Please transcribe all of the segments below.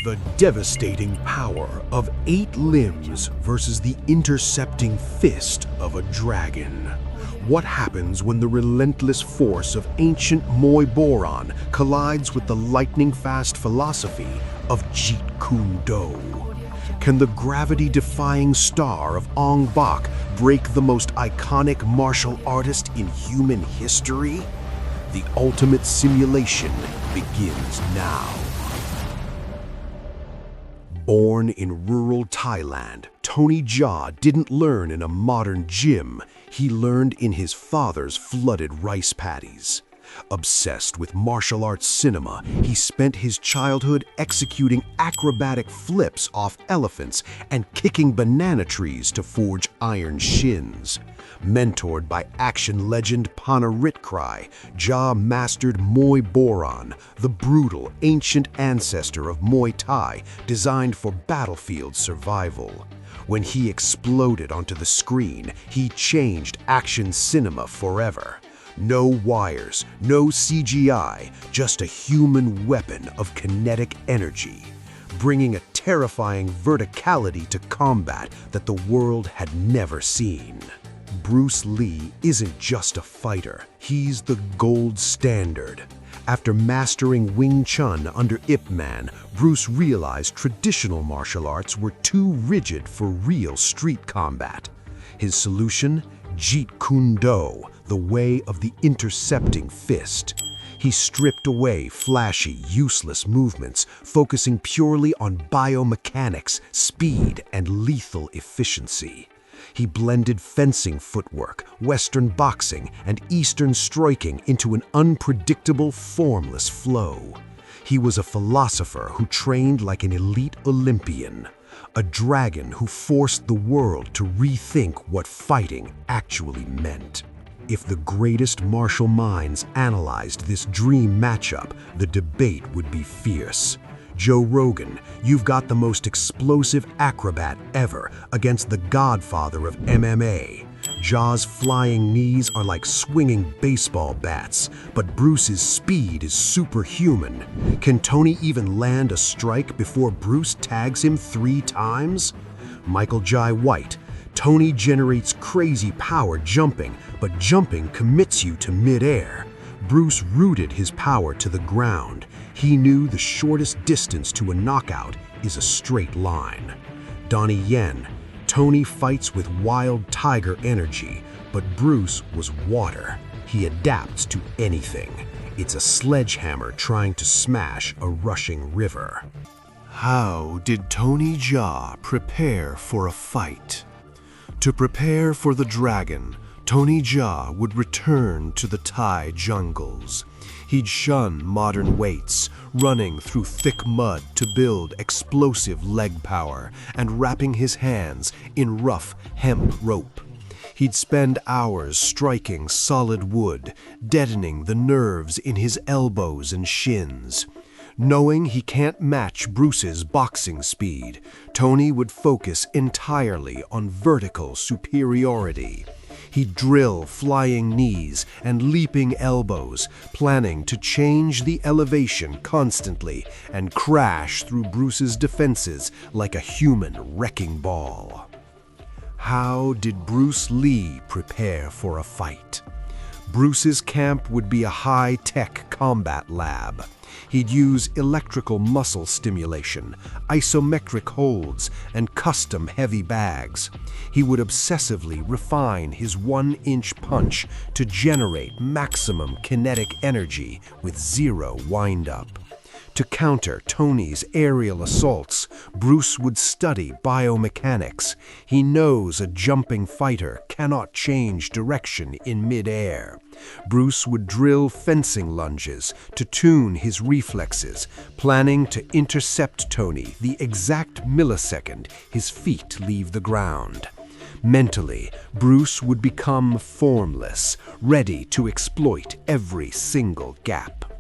The devastating power of 8 limbs versus the intercepting fist of a dragon. What happens when the relentless force of ancient Muay Boran collides with the lightning-fast philosophy of Jeet Kune Do? Can the gravity-defying star of Ong-Bak break the most iconic martial artist in human history? The ultimate simulation begins now. Born in rural Thailand, Tony Jaa didn't learn in a modern gym. He learned in his father's flooded rice paddies. Obsessed with martial arts cinema, he spent his childhood executing acrobatic flips off elephants and kicking banana trees to forge iron shins. Mentored by action legend Panaritcry, Jaa mastered Muay Boran, the brutal, ancient ancestor of Muay Thai designed for battlefield survival. When he exploded onto the screen, he changed action cinema forever. No wires, no CGI, just a human weapon of kinetic energy, bringing a terrifying verticality to combat that the world had never seen. Bruce Lee isn't just a fighter, he's the gold standard. After mastering Wing Chun under Ip Man, Bruce realized traditional martial arts were too rigid for real street combat. His solution? Jeet Kune Do, the way of the intercepting fist. He stripped away flashy, useless movements, focusing purely on biomechanics, speed, and lethal efficiency. He blended fencing footwork, Western boxing, and Eastern striking into an unpredictable, formless flow. He was a philosopher who trained like an elite Olympian, a dragon who forced the world to rethink what fighting actually meant. If the greatest martial minds analyzed this dream matchup, the debate would be fierce. Joe Rogan, you've got the most explosive acrobat ever against the godfather of MMA. Jaa's flying knees are like swinging baseball bats, but Bruce's speed is superhuman. Can Tony even land a strike before Bruce tags him 3 times? Michael Jai White, Tony generates crazy power jumping, but jumping commits you to midair. Bruce rooted his power to the ground. He knew the shortest distance to a knockout is a straight line. Donnie Yen, Tony fights with wild tiger energy, but Bruce was water. He adapts to anything. It's a sledgehammer trying to smash a rushing river. How did Tony Jaa prepare for a fight? To prepare for the dragon, Tony Jaa would return to the Thai jungles. He'd shun modern weights, running through thick mud to build explosive leg power and wrapping his hands in rough hemp rope. He'd spend hours striking solid wood, deadening the nerves in his elbows and shins. Knowing he can't match Bruce's boxing speed, Tony would focus entirely on vertical superiority. He'd drill flying knees and leaping elbows, planning to change the elevation constantly and crash through Bruce's defenses like a human wrecking ball. How did Bruce Lee prepare for a fight? Bruce's camp would be a high-tech combat lab. He'd use electrical muscle stimulation, isometric holds, and custom heavy bags. He would obsessively refine his 1-inch punch to generate maximum kinetic energy with 0 wind-up. To counter Tony's aerial assaults, Bruce would study biomechanics. He knows a jumping fighter cannot change direction in mid-air. Bruce would drill fencing lunges to tune his reflexes, planning to intercept Tony the exact millisecond his feet leave the ground. Mentally, Bruce would become formless, ready to exploit every single gap.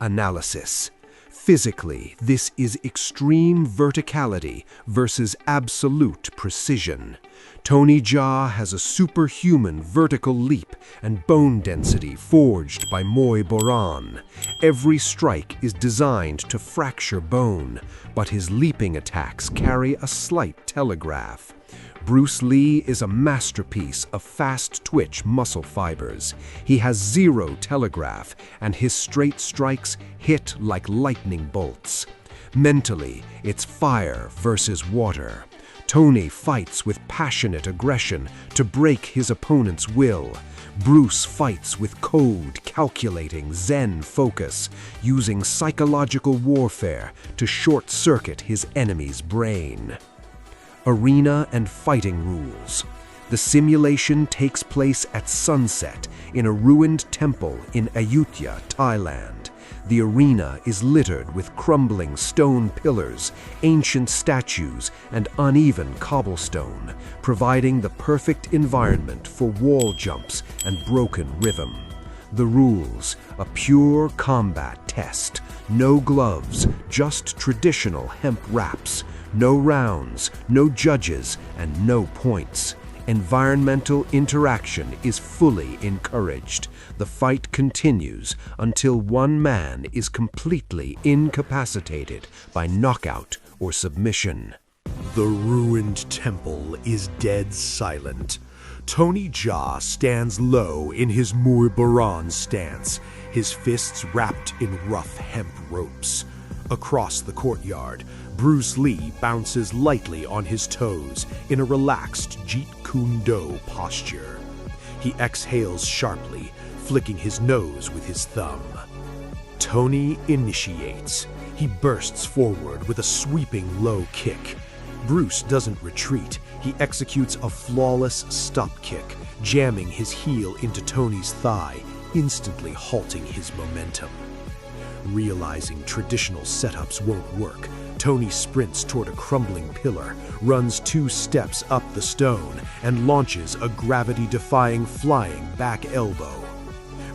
Analysis. Physically, this is extreme verticality versus absolute precision. Tony Jaa has a superhuman vertical leap and bone density forged by Muay Boran. Every strike is designed to fracture bone, but his leaping attacks carry a slight telegraph. Bruce Lee is a masterpiece of fast-twitch muscle fibers. He has zero telegraph, and his straight strikes hit like lightning bolts. Mentally, it's fire versus water. Tony fights with passionate aggression to break his opponent's will. Bruce fights with code, calculating Zen focus, using psychological warfare to short-circuit his enemy's brain. Arena and fighting rules. The simulation takes place at sunset in a ruined temple in Ayutthaya, Thailand. The arena is littered with crumbling stone pillars, ancient statues, and uneven cobblestone, providing the perfect environment for wall jumps and broken rhythm. The rules: a pure combat test. No gloves, just traditional hemp wraps. No rounds, no judges, and no points. Environmental interaction is fully encouraged. The fight continues until one man is completely incapacitated by knockout or submission. The ruined temple is dead silent. Tony Jaa stands low in his Muay Boran stance, his fists wrapped in rough hemp ropes. Across the courtyard, Bruce Lee bounces lightly on his toes in a relaxed Jeet Kune Do posture. He exhales sharply, flicking his nose with his thumb. Tony initiates. He bursts forward with a sweeping low kick. Bruce doesn't retreat. He executes a flawless stop kick, jamming his heel into Tony's thigh, instantly halting his momentum. Realizing traditional setups won't work, Tony sprints toward a crumbling pillar, runs 2 steps up the stone, and launches a gravity-defying flying back elbow.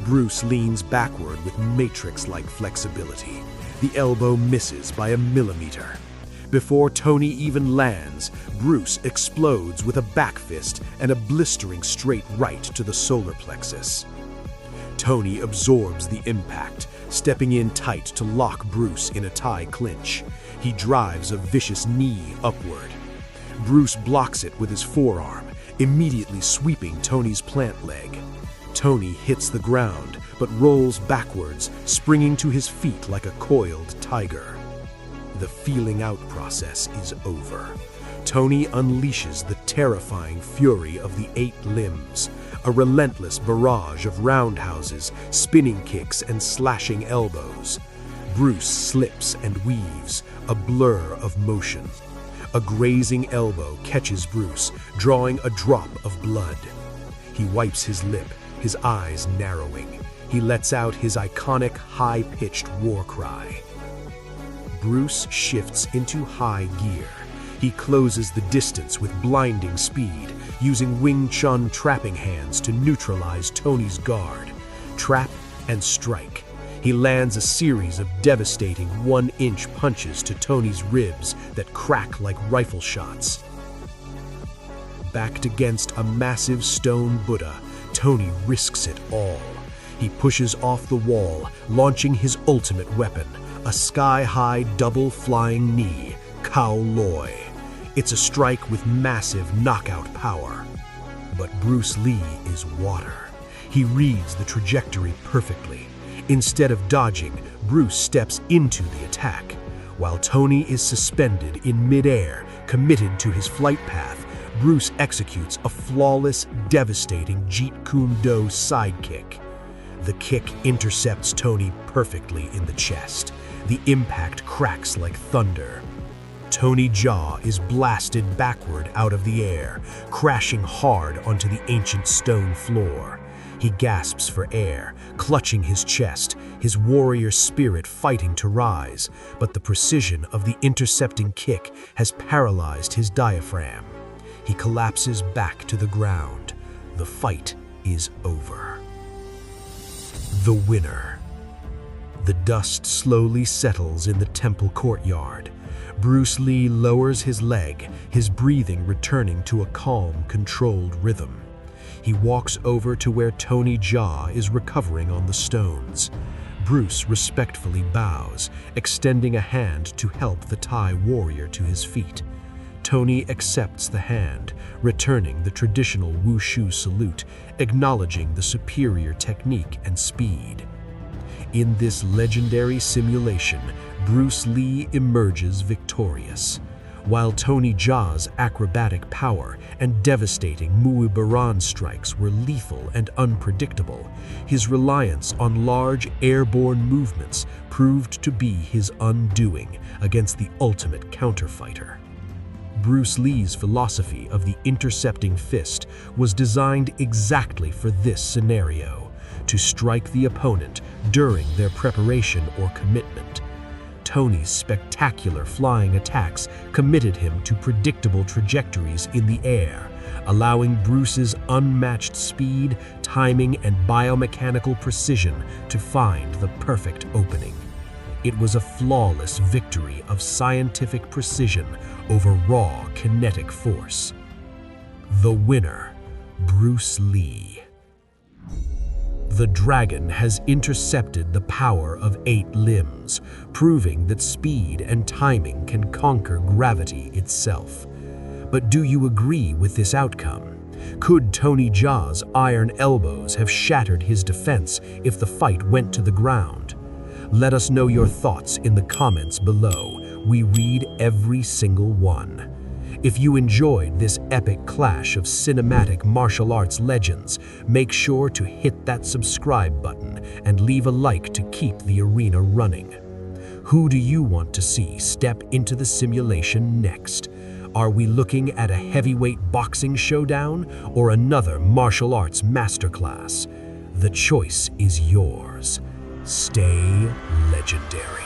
Bruce leans backward with matrix-like flexibility. The elbow misses by a millimeter. Before Tony even lands, Bruce explodes with a back fist and a blistering straight right to the solar plexus. Tony absorbs the impact, stepping in tight to lock Bruce in a Thai clinch. He drives a vicious knee upward. Bruce blocks it with his forearm, immediately sweeping Tony's plant leg. Tony hits the ground, but rolls backwards, springing to his feet like a coiled tiger. The feeling out process is over. Tony unleashes the terrifying fury of the 8 limbs, a relentless barrage of roundhouses, spinning kicks, and slashing elbows. Bruce slips and weaves, a blur of motion. A grazing elbow catches Bruce, drawing a drop of blood. He wipes his lip, his eyes narrowing. He lets out his iconic high-pitched war cry. Bruce shifts into high gear. He closes the distance with blinding speed, using Wing Chun trapping hands to neutralize Tony's guard. Trap and strike. He lands a series of devastating 1-inch punches to Tony's ribs that crack like rifle shots. Backed against a massive stone Buddha, Tony risks it all. He pushes off the wall, launching his ultimate weapon, a sky-high double flying knee, Khao Loi. It's a strike with massive knockout power. But Bruce Lee is water. He reads the trajectory perfectly. Instead of dodging, Bruce steps into the attack. While Tony is suspended in midair, committed to his flight path, Bruce executes a flawless, devastating Jeet Kune Do sidekick. The kick intercepts Tony perfectly in the chest. The impact cracks like thunder. Tony Jaa is blasted backward out of the air, crashing hard onto the ancient stone floor. He gasps for air, clutching his chest, his warrior spirit fighting to rise, but the precision of the intercepting kick has paralyzed his diaphragm. He collapses back to the ground. The fight is over. The winner. The dust slowly settles in the temple courtyard. Bruce Lee lowers his leg, his breathing returning to a calm, controlled rhythm. He walks over to where Tony Jaa is recovering on the stones. Bruce respectfully bows, extending a hand to help the Thai warrior to his feet. Tony accepts the hand, returning the traditional wushu salute, acknowledging the superior technique and speed. In this legendary simulation, Bruce Lee emerges victorious. While Tony Jaa's acrobatic power and devastating Muay Boran strikes were lethal and unpredictable, his reliance on large airborne movements proved to be his undoing against the ultimate counterfighter. Bruce Lee's philosophy of the intercepting fist was designed exactly for this scenario, to strike the opponent during their preparation or commitment. Tony's spectacular flying attacks committed him to predictable trajectories in the air, allowing Bruce's unmatched speed, timing, and biomechanical precision to find the perfect opening. It was a flawless victory of scientific precision over raw kinetic force. The winner, Bruce Lee. The dragon has intercepted the power of 8 limbs, proving that speed and timing can conquer gravity itself. But do you agree with this outcome? Could Tony Jaa's iron elbows have shattered his defense if the fight went to the ground? Let us know your thoughts in the comments below. We read every single one. If you enjoyed this epic clash of cinematic martial arts legends, make sure to hit that subscribe button and leave a like to keep the arena running. Who do you want to see step into the simulation next? Are we looking at a heavyweight boxing showdown or another martial arts masterclass? The choice is yours. Stay legendary.